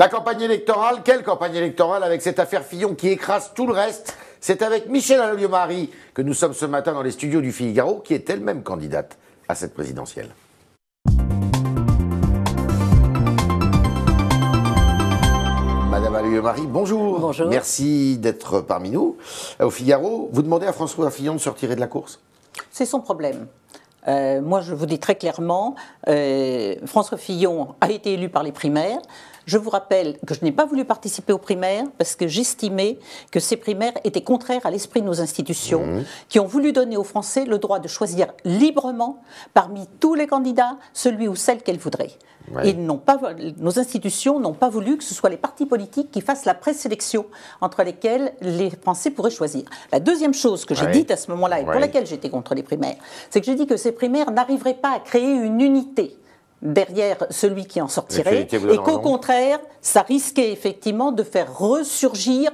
La campagne électorale, quelle campagne électorale avec cette affaire Fillon qui écrase tout le reste? C'est avec Michèle Alliot-Marie que nous sommes ce matin dans les studios du Figaro, qui est elle-même candidate à cette présidentielle. Madame Alliot-Marie, bonjour. Bonjour. Merci d'être parmi nous. Au Figaro, vous demandez à François Fillon de se retirer de la course? C'est son problème. Moi, je vous dis très clairement, François Fillon a été élu par les primaires. Je vous rappelle que je n'ai pas voulu participer aux primaires parce que j'estimais que ces primaires étaient contraires à l'esprit de nos institutions, qui ont voulu donner aux Français le droit de choisir librement, parmi tous les candidats, celui ou celle qu'elles voudraient. Ouais. Et nos institutions n'ont pas voulu que ce soit les partis politiques qui fassent la présélection entre lesquels les Français pourraient choisir. La deuxième chose que j'ai dite à ce moment-là et pour laquelle j'étais contre les primaires, c'est que j'ai dit que ces primaires n'arriveraient pas à créer une unité derrière celui qui en sortirait, et qu'au contraire, ça risquait effectivement de faire ressurgir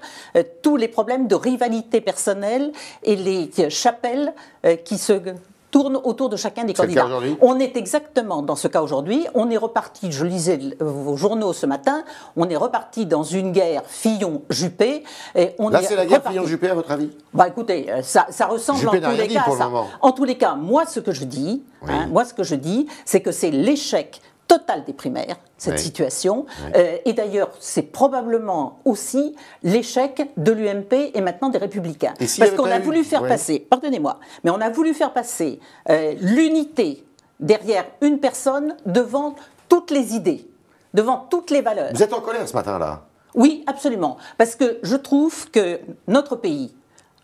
tous les problèmes de rivalité personnelle et les chapelles qui se tournent autour de chacun des candidats. On est exactement dans ce cas aujourd'hui. On est reparti, je lisais vos journaux ce matin, on est reparti dans une guerre Fillon-Juppé. Là, c'est la guerre Fillon-Juppé, à votre avis? Bah écoutez, ça ressemble Juppé en tous les cas à ça. En tous les cas, moi, ce que je dis, c'est que c'est l'échec total des primaires, cette situation. Et d'ailleurs, c'est probablement aussi l'échec de l'UMP et maintenant des Républicains. Parce qu'on a voulu faire passer, pardonnez-moi, mais on a voulu faire passer l'unité derrière une personne devant toutes les idées, devant toutes les valeurs. Vous êtes en colère ce matin-là? Oui, absolument. Parce que je trouve que notre pays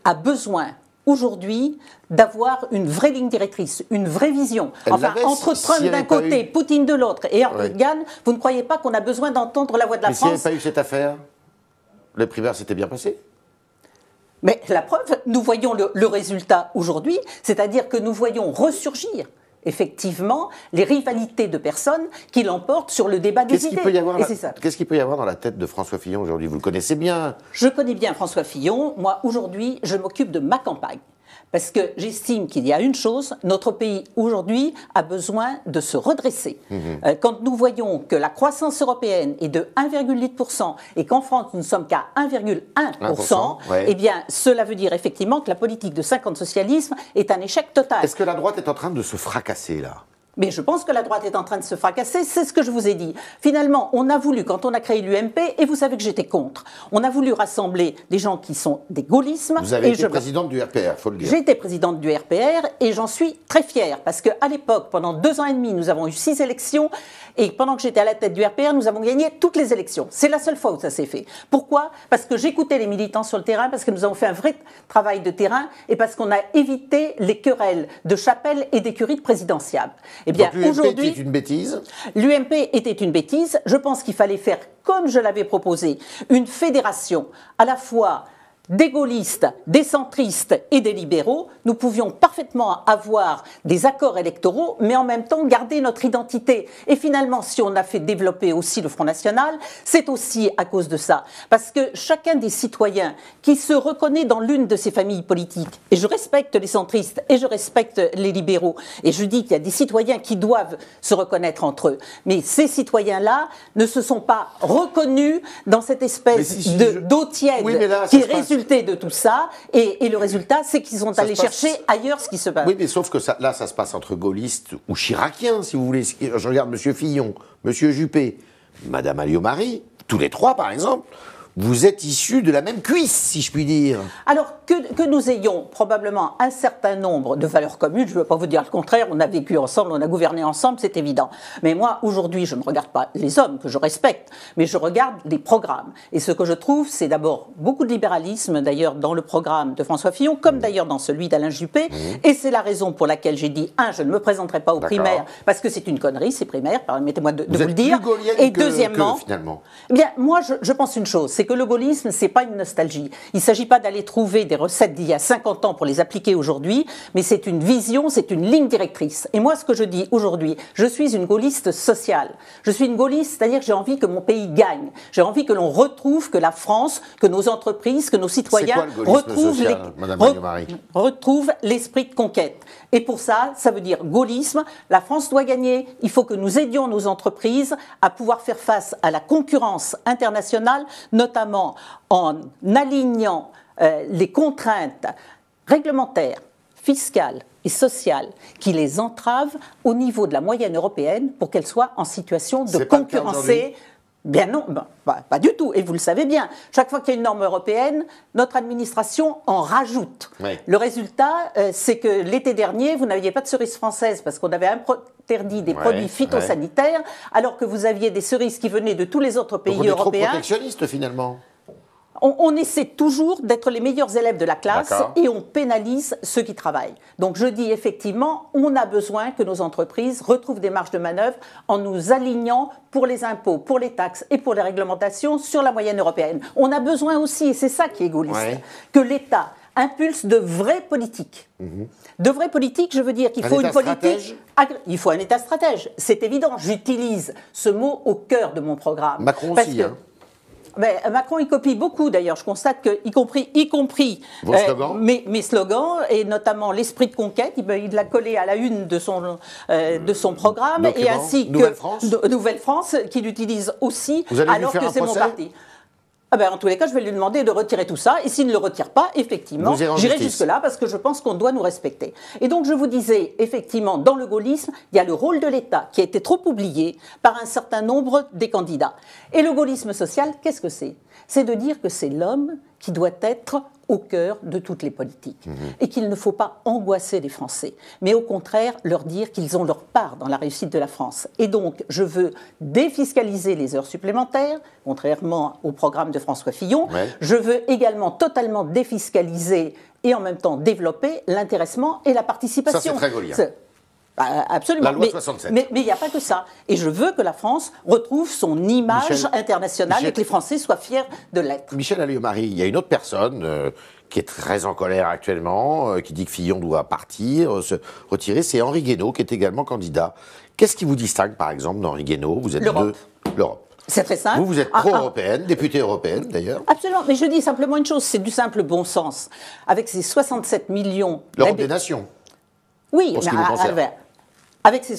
a besoin aujourd'hui d'avoir une vraie ligne directrice, une vraie vision. Enfin, entre Trump d'un côté, Poutine de l'autre et Erdogan, vous ne croyez pas qu'on a besoin d'entendre la voix de la France? Mais s'il n'y avait pas eu cette affaire, les primaires s'étaient bien passées? Mais la preuve, nous voyons le résultat aujourd'hui, c'est-à-dire que nous voyons ressurgir effectivement les rivalités de personnes qui l'emportent sur le débat des idées. Qu'est-ce qu'il peut y avoir dans la tête de François Fillon aujourd'hui? Vous le connaissez bien. Je connais bien François Fillon. Moi, aujourd'hui, je m'occupe de ma campagne. Parce que j'estime qu'il y a une chose, notre pays aujourd'hui a besoin de se redresser. Quand nous voyons que la croissance européenne est de 1,8% et qu'en France nous ne sommes qu'à 1,1%, eh bien cela veut dire effectivement que la politique de 50 socialisme est un échec total. Est-ce que la droite est en train de se fracasser là? Mais je pense que la droite est en train de se fracasser, c'est ce que je vous ai dit. Finalement, on a voulu, quand on a créé l'UMP, et vous savez que j'étais contre, on a voulu rassembler des gens qui sont des gaullismes. Vous avez été présidente du RPR, il faut le dire. J'ai été présidente du RPR et j'en suis très fière, parce qu'à l'époque, pendant 2 ans et demi, nous avons eu 6 élections, et pendant que j'étais à la tête du RPR, nous avons gagné toutes les élections. C'est la seule fois où ça s'est fait. Pourquoi? Parce que j'écoutais les militants sur le terrain, parce que nous avons fait un vrai travail de terrain, et parce qu'on a évité les querelles de chapelle et d'écuries présidentiables. Eh bien, aujourd'hui, l'UMP était une bêtise. L'UMP était une bêtise. Je pense qu'il fallait faire, comme je l'avais proposé, une fédération à la fois des gaullistes, des centristes et des libéraux. Nous pouvions parfaitement avoir des accords électoraux, mais en même temps garder notre identité. Et finalement, si on a fait développer aussi le Front National, c'est aussi à cause de ça. Parce que chacun des citoyens qui se reconnaît dans l'une de ces familles politiques, et je respecte les centristes et je respecte les libéraux, et je dis qu'il y a des citoyens qui doivent se reconnaître entre eux, mais ces citoyens-là ne se sont pas reconnus dans cette espèce d'eau tiède qui résulte de tout ça, et le résultat, c'est qu'ils sont allés chercher ailleurs ce qui se passe. Oui, mais sauf que là, ça se passe entre gaullistes ou chiraciens, si vous voulez. Je regarde M. Fillon, M. Juppé, Mme Alliot-Marie, tous les trois, par exemple. Vous êtes issus de la même cuisse, si je puis dire. Alors, que nous ayons probablement un certain nombre de valeurs communes, je ne veux pas vous dire le contraire, on a vécu ensemble, on a gouverné ensemble, c'est évident. Mais moi, aujourd'hui, je ne regarde pas les hommes, que je respecte, mais je regarde les programmes. Et ce que je trouve, c'est d'abord beaucoup de libéralisme, d'ailleurs, dans le programme de François Fillon, comme d'ailleurs dans celui d'Alain Juppé. Et c'est la raison pour laquelle j'ai dit, je ne me présenterai pas aux primaires, parce que c'est une connerie, ces primaires, permettez-moi de vous le dire. Et deuxièmement, eh bien, moi, je pense une chose, c'est que le gaullisme, c'est pas une nostalgie. Il ne s'agit pas d'aller trouver des recettes d'il y a 50 ans pour les appliquer aujourd'hui, mais c'est une vision, c'est une ligne directrice. Et moi, ce que je dis aujourd'hui, je suis une gaulliste sociale. Je suis une gaulliste, c'est-à-dire que j'ai envie que mon pays gagne. J'ai envie que l'on retrouve, que la France, que nos entreprises, que nos citoyens retrouvent l'esprit de conquête. Et pour ça, ça veut dire gaullisme. La France doit gagner. Il faut que nous aidions nos entreprises à pouvoir faire face à la concurrence internationale, notamment en alignant les contraintes réglementaires, fiscales et sociales qui les entravent au niveau de la moyenne européenne pour qu'elles soient en situation de concurrencer. Bien non, pas du tout, et vous le savez bien. Chaque fois qu'il y a une norme européenne, notre administration en rajoute. Oui. Le résultat, c'est que l'été dernier, vous n'aviez pas de cerises françaises parce qu'on avait interdit des produits phytosanitaires, alors que vous aviez des cerises qui venaient de tous les autres pays européens. On est trop protectionniste finalement. On essaie toujours d'être les meilleurs élèves de la classe et on pénalise ceux qui travaillent. Donc je dis effectivement, on a besoin que nos entreprises retrouvent des marges de manœuvre en nous alignant pour les impôts, pour les taxes et pour les réglementations sur la moyenne européenne. On a besoin aussi, et c'est ça qui est gaulliste, que l'État impulse de vraies politiques. De vraies politiques, je veux dire qu'il faut une politique... Il faut un État stratège, c'est évident. J'utilise ce mot au cœur de mon programme. Macron aussi, hein. Mais Macron, il copie beaucoup d'ailleurs. Je constate que, y compris vos slogans, mes slogans, et notamment l'esprit de conquête, il l'a collé à la une de son programme, et ainsi que Nouvelle France, qu'il utilise aussi, alors que c'est mon parti. En tous les cas, je vais lui demander de retirer tout ça. Et s'il ne le retire pas, effectivement, j'irai jusque-là parce que je pense qu'on doit nous respecter. Et donc, je vous disais, effectivement, dans le gaullisme, il y a le rôle de l'État qui a été trop oublié par un certain nombre des candidats. Et le gaullisme social, qu'est-ce que c'est ? C'est de dire que c'est l'homme qui doit être au cœur de toutes les politiques et qu'il ne faut pas angoisser les Français, mais au contraire leur dire qu'ils ont leur part dans la réussite de la France. Et donc, je veux défiscaliser les heures supplémentaires, contrairement au programme de François Fillon. Je veux également totalement défiscaliser et en même temps développer l'intéressement et la participation. Ça, c'est très gaullien. Absolument. La loi 67. Mais il n'y a pas que ça. Et je veux que la France retrouve son image internationale et que les Français soient fiers de l'être. Michel Alliot-Marie, il y a une autre personne qui est très en colère actuellement, qui dit que Fillon doit partir, se retirer. C'est Henri Guénaud, qui est également candidat. Qu'est-ce qui vous distingue, par exemple, d'Henri Guénaud ? Vous êtes l'Europe. C'est très simple. Vous êtes pro-européenne, députée européenne d'ailleurs. Absolument, mais je dis simplement une chose, c'est du simple bon sens. Avec ces 67 millions... L'Europe des nations. Oui, mais avec ces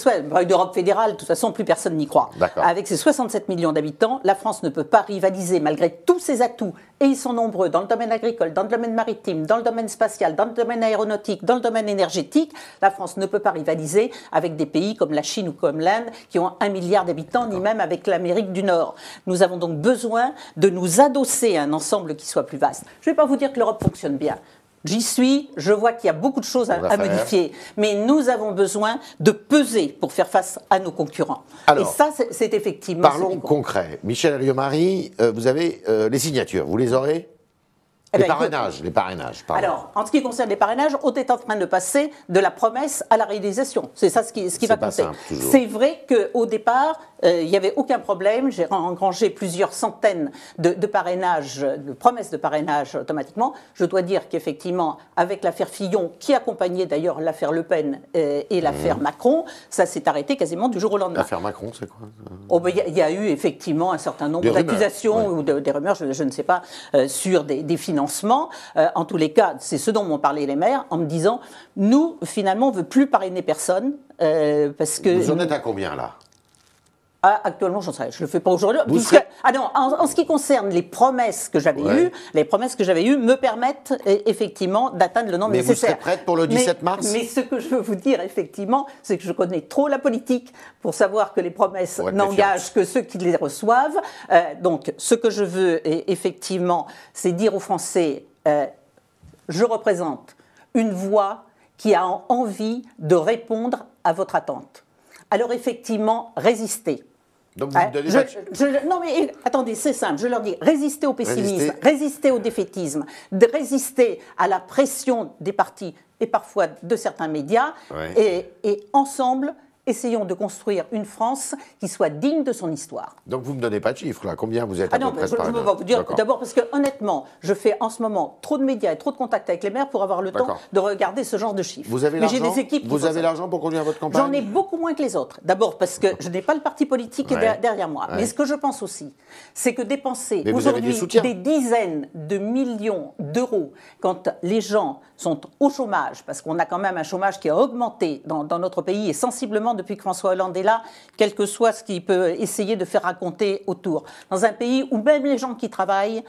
d'Europe fédérale, de toute façon, plus personne n'y croit. Avec ses 67 millions d'habitants, la France ne peut pas rivaliser, malgré tous ses atouts, et ils sont nombreux dans le domaine agricole, dans le domaine maritime, dans le domaine spatial, dans le domaine aéronautique, dans le domaine énergétique. La France ne peut pas rivaliser avec des pays comme la Chine ou comme l'Inde, qui ont 1 milliard d'habitants, ni même avec l'Amérique du Nord. Nous avons donc besoin de nous adosser à un ensemble qui soit plus vaste. Je ne vais pas vous dire que l'Europe fonctionne bien. J'y suis, je vois qu'il y a beaucoup de choses à modifier, mais nous avons besoin de peser pour faire face à nos concurrents. Alors, et ça, c'est effectivement... Parlons concret. Michel Alliot-Marie, vous avez les signatures, vous les aurez ? Les parrainages, pardon. Alors, en ce qui concerne les parrainages, on est en train de passer de la promesse à la réalisation. C'est ça ce qui va compter. C'est vrai qu'au départ, il n'y avait aucun problème. J'ai engrangé plusieurs centaines de parrainages, de promesses de parrainage automatiquement. Je dois dire qu'effectivement, avec l'affaire Fillon, qui accompagnait d'ailleurs l'affaire Le Pen et l'affaire Macron, ça s'est arrêté quasiment du jour au lendemain. L'affaire Macron, c'est quoi ? Il y a eu effectivement un certain nombre d'accusations ou des rumeurs, je ne sais pas, sur des financements. En tous les cas, c'est ce dont m'ont parlé les maires, en me disant, nous, finalement, on ne veut plus parrainer personne, parce que... Vous en êtes à combien, là ? Actuellement, j'en sais, je ne le fais pas aujourd'hui. En ce qui concerne les promesses que j'avais eues, me permettent effectivement d'atteindre le nombre nécessaire. Mais vous serez prête pour le 17 mars ? Mais ce que je veux vous dire, effectivement, c'est que je connais trop la politique pour savoir que les promesses n'engagent que ceux qui les reçoivent. Donc, ce que je veux, effectivement, c'est dire aux Français, je représente une voix qui a envie de répondre à votre attente. Alors, effectivement, résistez. Donc vous non mais attendez, c'est simple, je leur dis, résistez au pessimisme, résistez au défaitisme, résister à la pression des partis et parfois de certains médias, et ensemble, essayons de construire une France qui soit digne de son histoire. Donc vous ne me donnez pas de chiffres, là. Combien vous êtes à Ah non, peu près je ne vais vous dire d'abord parce que honnêtement, je fais en ce moment trop de médias et trop de contacts avec les maires pour avoir le temps de regarder ce genre de chiffres. Vous avez l'argent. J'ai des équipes. Vous avez l'argent pour conduire votre campagne? J'en ai beaucoup moins que les autres. D'abord parce que je n'ai pas le parti politique derrière moi. Mais ce que je pense aussi, c'est que dépenser aujourd'hui des dizaines de millions d'euros quand les gens sont au chômage, parce qu'on a quand même un chômage qui a augmenté dans notre pays et sensiblement depuis que François Hollande est là, quel que soit ce qu'il peut essayer de faire raconter autour. Dans un pays où même les gens qui travaillent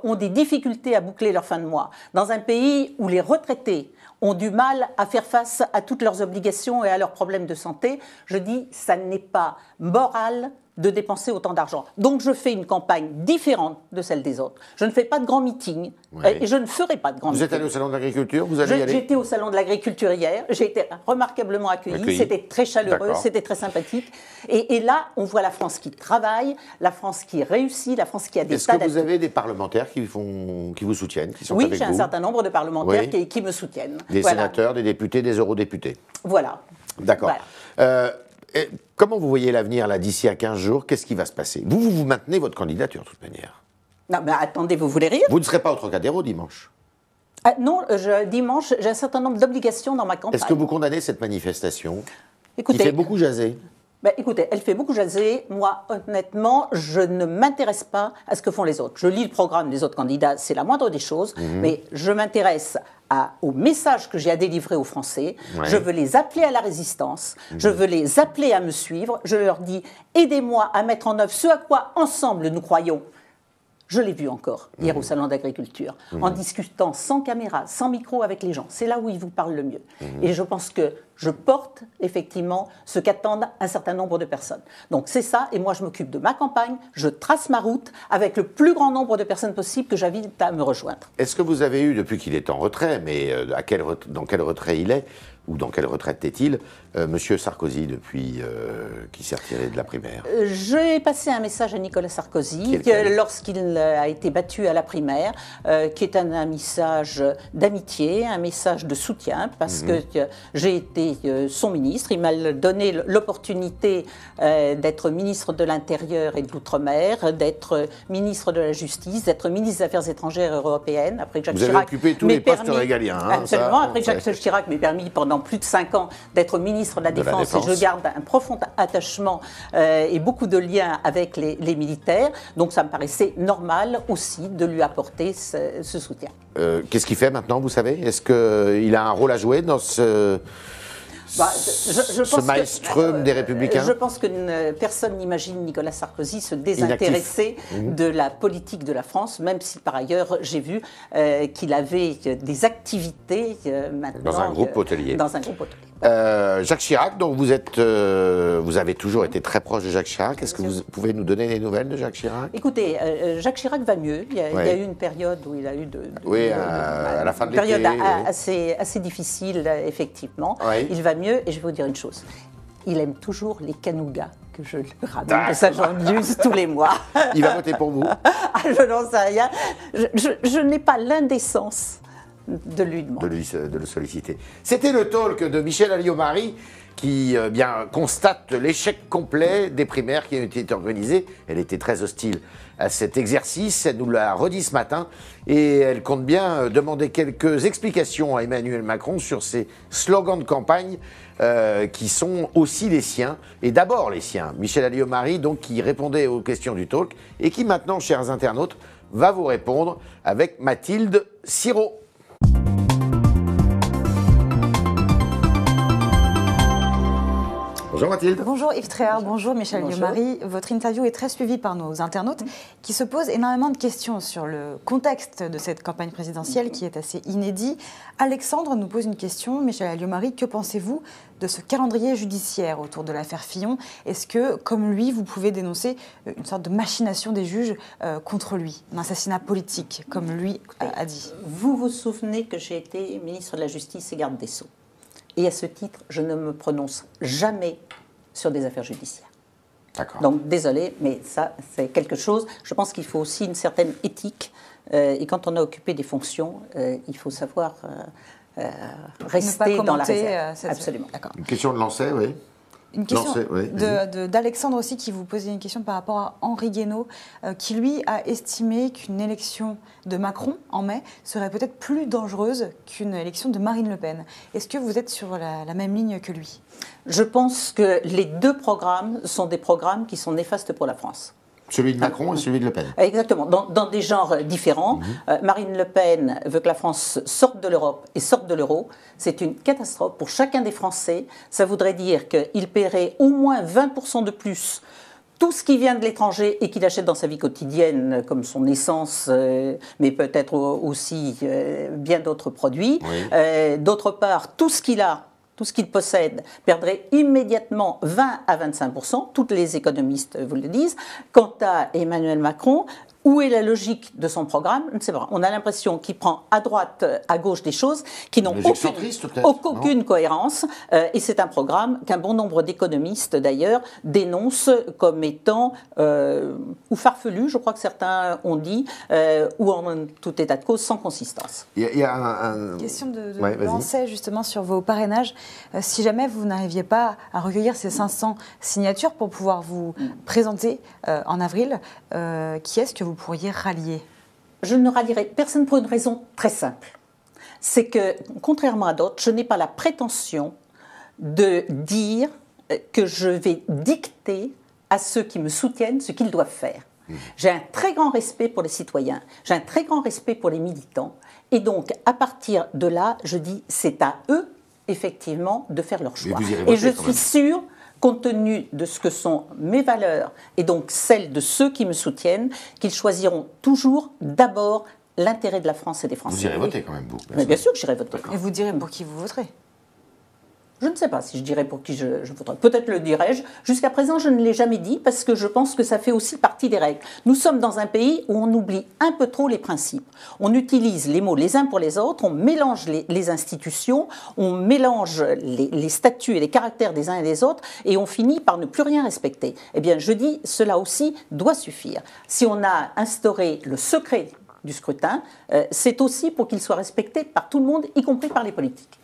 ont des difficultés à boucler leur fin de mois. Dans un pays où les retraités ont du mal à faire face à toutes leurs obligations et à leurs problèmes de santé, je dis ça n'est pas moral de dépenser autant d'argent. Donc je fais une campagne différente de celle des autres. Je ne fais pas de grands meetings et je ne ferai pas de grands meetings. Vous êtes allé au Salon de l'Agriculture? Vous allez y aller? J'étais au Salon de l'Agriculture hier, j'ai été remarquablement accueillie, c'était très chaleureux, c'était très sympathique. Et là, on voit la France qui travaille, la France qui réussit, la France qui a des tas d'atouts. Est-ce que vous avez des parlementaires qui vous soutiennent, qui sont avec vous? Oui, j'ai un certain nombre de parlementaires qui me soutiennent. Des sénateurs, des députés, des eurodéputés. Voilà. D'accord. Voilà. Comment vous voyez l'avenir, là, d'ici à 15 jours? Qu'est-ce qui va se passer? Vous maintenez votre candidature, de toute manière. Non, mais attendez, vous voulez rire? Vous ne serez pas au Trocadéro dimanche? Non, dimanche, j'ai un certain nombre d'obligations dans ma campagne. Est-ce que vous condamnez cette manifestation qui fait beaucoup jaser? Écoutez, elle fait beaucoup jaser. Moi, honnêtement, je ne m'intéresse pas à ce que font les autres. Je lis le programme des autres candidats, c'est la moindre des choses, mais je m'intéresse au message que j'ai à délivrer aux Français. Je veux les appeler à la résistance. Je veux les appeler à me suivre. Je leur dis, aidez-moi à mettre en œuvre ce à quoi ensemble nous croyons. Je l'ai vu encore hier au Salon d'Agriculture, en discutant sans caméra, sans micro avec les gens. C'est là où ils vous parlent le mieux. Et je pense que je porte effectivement ce qu'attendent un certain nombre de personnes. Donc c'est ça, et moi je m'occupe de ma campagne, je trace ma route avec le plus grand nombre de personnes possible que j'invite à me rejoindre. Est-ce que vous avez eu, depuis qu'il est en retrait, mais dans quel retrait il est, ou dans quelle retraite est-il, Monsieur Sarkozy, depuis qu'il s'est retiré de la primaire? J'ai passé un message à Nicolas Sarkozy lorsqu'il a été battu à la primaire, qui est un message d'amitié, un message de soutien, parce que j'ai été son ministre. Il m'a donné l'opportunité d'être ministre de l'Intérieur et de l'Outre-mer, d'être ministre de la Justice, d'être ministre des Affaires étrangères européennes. Après que Jacques Vous avez occupé tous les postes régaliens. Absolument. Après que Jacques Chirac m'ait permis pendant plus de 5 ans d'être ministre de la Défense. Et je garde un profond attachement et beaucoup de liens avec les militaires. Donc ça me paraissait normal aussi de lui apporter ce soutien. Qu'est-ce qu'il fait maintenant, vous savez? Est-ce qu'il a un rôle à jouer dans ce maelstrom des Républicains? Je pense que personne n'imagine Nicolas Sarkozy se désintéresser de la politique de la France, même si par ailleurs j'ai vu qu'il avait des activités maintenant dans un groupe hôtelier. Jacques Chirac, donc vous avez toujours été très proche de Jacques Chirac. Est-ce que vous pouvez nous donner des nouvelles de Jacques Chirac? Écoutez, Jacques Chirac va mieux. Il y a eu une période où il a eu à la fin de l'été, une période assez difficile, effectivement. Oui. Il va mieux, et je vais vous dire une chose. Il aime toujours les canougats que je lui ramène de sa jambuse tous les mois. Il va voter pour vous? Je n'en sais rien. Je n'ai pas l'indécence de lui demander. De le solliciter. C'était le talk de Michèle Alliot-Marie qui constate l'échec complet des primaires qui ont été organisées. Elle était très hostile à cet exercice, elle nous l'a redit ce matin, et elle compte bien demander quelques explications à Emmanuel Macron sur ses slogans de campagne qui sont aussi les siens, et d'abord les siens. Michèle Alliot-Marie, donc, qui répondait aux questions du talk, et qui maintenant, chers internautes, va vous répondre avec Mathilde Sirot. Bonjour Mathilde. Bonjour Yves Tréhard, bonjour Michèle Alliot-Marie. Votre interview est très suivie par nos internautes qui se posent énormément de questions sur le contexte de cette campagne présidentielle qui est assez inédit. Alexandre nous pose une question. Michèle Alliot-Marie, que pensez-vous de ce calendrier judiciaire autour de l'affaire Fillon? Est-ce que, comme lui, vous pouvez dénoncer une sorte de machination des juges contre lui, un assassinat politique, comme lui a dit? Vous vous souvenez que j'ai été ministre de la Justice et garde des Sceaux. Et à ce titre, je ne me prononce jamais sur des affaires judiciaires. D'accord. Donc, désolé, mais ça, c'est quelque chose. Je pense qu'il faut aussi une certaine éthique. Et quand on a occupé des fonctions, il faut savoir rester dans la réserve. Absolument. D'accord. Une question de lancer, oui. Une question d'Alexandre aussi qui vous posait une question par rapport à Henri Guénaud, qui lui a estimé qu'une élection de Macron en mai serait peut-être plus dangereuse qu'une élection de Marine Le Pen. Est-ce que vous êtes sur la même ligne que lui? Je pense que les deux programmes sont des programmes qui sont néfastes pour la France. Celui de Macron et celui de Le Pen. Exactement, dans des genres différents. Marine Le Pen veut que la France sorte de l'Europe et sorte de l'euro. C'est une catastrophe pour chacun des Français. Ça voudrait dire qu'il paierait au moins 20% de plus tout ce qui vient de l'étranger et qu'il achète dans sa vie quotidienne, comme son essence, mais peut-être aussi bien d'autres produits. Oui. D'autre part, tout ce qu'il possède, perdrait immédiatement 20 à 25%. Toutes les économistes vous le disent. Quant à Emmanuel Macron, où est la logique de son programme? Je ne sais pas. On a l'impression qu'il prend à droite, à gauche des choses qui n'ont aucune cohérence. Et c'est un programme qu'un bon nombre d'économistes, d'ailleurs, dénoncent comme étant ou farfelu, je crois que certains ont dit, ou en tout état de cause, sans consistance. Il y a une question de lancer justement sur vos parrainages. Si jamais vous n'arriviez pas à recueillir ces 500 signatures pour pouvoir vous présenter en avril, qui est-ce que vous pourriez rallier? Je ne rallierai personne pour une raison très simple. C'est que, contrairement à d'autres, je n'ai pas la prétention de dire que je vais dicter à ceux qui me soutiennent ce qu'ils doivent faire. J'ai un très grand respect pour les citoyens, j'ai un très grand respect pour les militants, et donc, à partir de là, je dis, c'est à eux, effectivement, de faire leur choix. Et je suis sûre, compte tenu de ce que sont mes valeurs et donc celles de ceux qui me soutiennent, qu'ils choisiront toujours d'abord l'intérêt de la France et des Français. Vous irez voter quand même, vous? Mais bien sûr que j'irai voter. Et vous direz pour qui vous voterez? Je ne sais pas si je dirais pour qui je voterai. Peut-être le dirais-je. Jusqu'à présent, je ne l'ai jamais dit parce que je pense que ça fait aussi partie des règles. Nous sommes dans un pays où on oublie un peu trop les principes. On utilise les mots les uns pour les autres, on mélange les institutions, on mélange les statuts et les caractères des uns et des autres et on finit par ne plus rien respecter. Eh bien, je dis, cela aussi doit suffire. Si on a instauré le secret du scrutin, c'est aussi pour qu'il soit respecté par tout le monde, y compris par les politiques.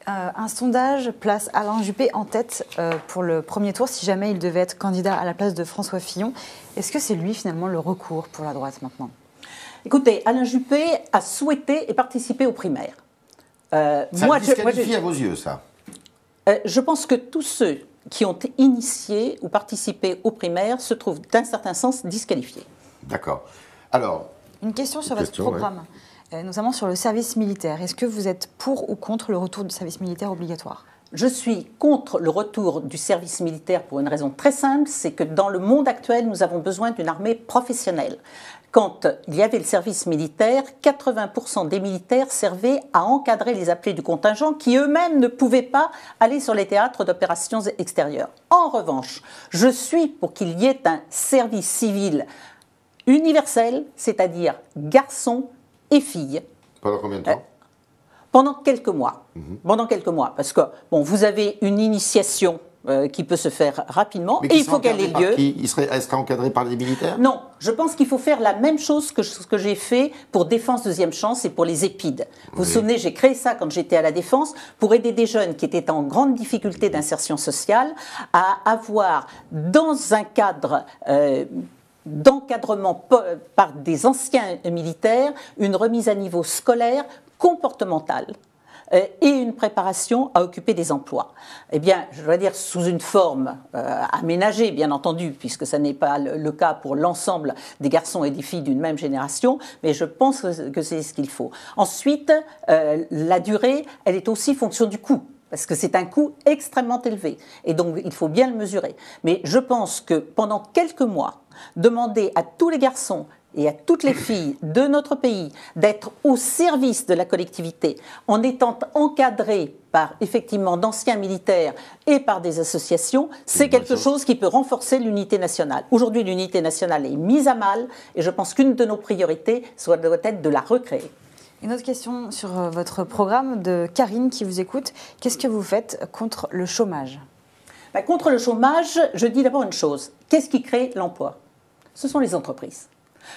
Un sondage place Alain Juppé en tête pour le premier tour, si jamais il devait être candidat à la place de François Fillon. Est-ce que c'est lui, finalement, le recours pour la droite maintenant? Écoutez, Alain Juppé a souhaité et participé aux primaires. Ça disqualifie à vos yeux, ça? Je pense que tous ceux qui ont initié ou participé aux primaires se trouvent, d'un certain sens, disqualifiés. D'accord. Alors... Une question sur votre programme. Notamment sur le service militaire. Est-ce que vous êtes pour ou contre le retour du service militaire obligatoire? Je suis contre le retour du service militaire pour une raison très simple, c'est que dans le monde actuel, nous avons besoin d'une armée professionnelle. Quand il y avait le service militaire, 80% des militaires servaient à encadrer les appelés du contingent qui eux-mêmes ne pouvaient pas aller sur les théâtres d'opérations extérieures. En revanche, je suis pour qu'il y ait un service civil universel, c'est-à-dire garçons et filles. Pendant combien de temps? Pendant quelques mois. Pendant quelques mois. Parce que, bon, vous avez une initiation qui peut se faire rapidement et il faut qu'elle ait lieu. Elle serait encadrée par les militaires? Non, je pense qu'il faut faire la même chose que ce que j'ai fait pour Défense Deuxième Chance et pour les EPID. Vous vous souvenez, j'ai créé ça quand j'étais à la Défense pour aider des jeunes qui étaient en grande difficulté d'insertion sociale à avoir, dans un cadre... d'encadrement par des anciens militaires, une remise à niveau scolaire, comportementale et une préparation à occuper des emplois. Eh bien, je dois dire sous une forme aménagée, bien entendu, puisque ça n'est pas le cas pour l'ensemble des garçons et des filles d'une même génération, mais je pense que c'est ce qu'il faut. Ensuite, la durée, elle est aussi fonction du coût. Parce que c'est un coût extrêmement élevé. Et donc, il faut bien le mesurer. Mais je pense que pendant quelques mois, demander à tous les garçons et à toutes les filles de notre pays d'être au service de la collectivité en étant encadrés par, effectivement, d'anciens militaires et par des associations, c'est quelque chose qui peut renforcer l'unité nationale. Aujourd'hui, l'unité nationale est mise à mal et je pense qu'une de nos priorités doit être de la recréer. Une autre question sur votre programme de Karine qui vous écoute. Qu'est-ce que vous faites contre le chômage? Contre le chômage, je dis d'abord une chose. Qu'est-ce qui crée l'emploi? Ce sont les entreprises.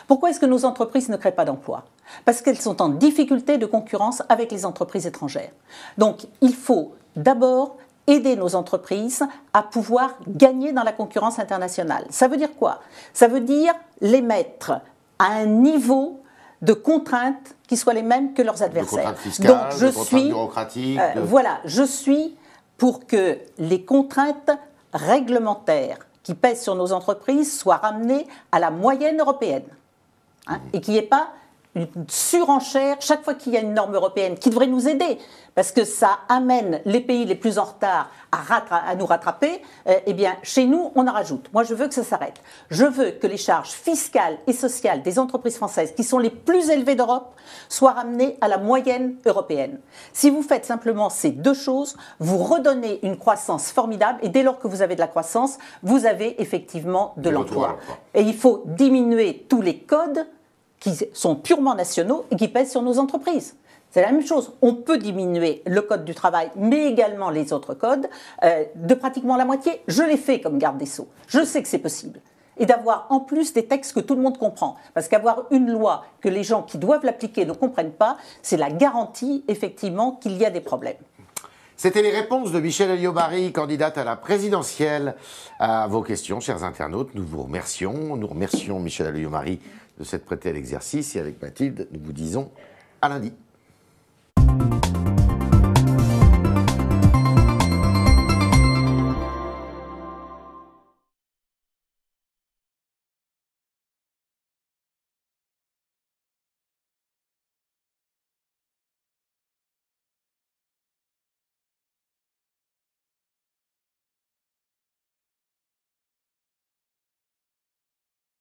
Pourquoi est-ce que nos entreprises ne créent pas d'emploi? Parce qu'elles sont en difficulté de concurrence avec les entreprises étrangères. Donc, il faut d'abord aider nos entreprises à pouvoir gagner dans la concurrence internationale. Ça veut dire quoi? Ça veut dire les mettre à un niveau de contraintes qui soient les mêmes que leurs adversaires. De contraintes fiscales, de contraintes bureaucratiques. Voilà, je suis pour que les contraintes réglementaires qui pèsent sur nos entreprises soient ramenées à la moyenne européenne. Et qu'il n'y ait pas une surenchère chaque fois qu'il y a une norme européenne qui devrait nous aider, parce que ça amène les pays les plus en retard à nous rattraper, eh bien, chez nous, on en rajoute. Moi, je veux que ça s'arrête. Je veux que les charges fiscales et sociales des entreprises françaises, qui sont les plus élevées d'Europe, soient ramenées à la moyenne européenne. Si vous faites simplement ces deux choses, vous redonnez une croissance formidable, et dès lors que vous avez de la croissance, vous avez effectivement de l'emploi. Et il faut diminuer tous les codes qui sont purement nationaux et qui pèsent sur nos entreprises. C'est la même chose. On peut diminuer le code du travail, mais également les autres codes, de pratiquement la moitié. Je l'ai fait comme garde des Sceaux. Je sais que c'est possible. Et d'avoir en plus des textes que tout le monde comprend. Parce qu'avoir une loi que les gens qui doivent l'appliquer ne comprennent pas, c'est la garantie, effectivement, qu'il y a des problèmes. C'était les réponses de Michèle Alliot-Marie, candidate à la présidentielle. À vos questions, chers internautes, nous vous remercions. Nous remercions Michèle Alliot-Marie de s'être prêtée à l'exercice. Et avec Mathilde, nous vous disons à lundi.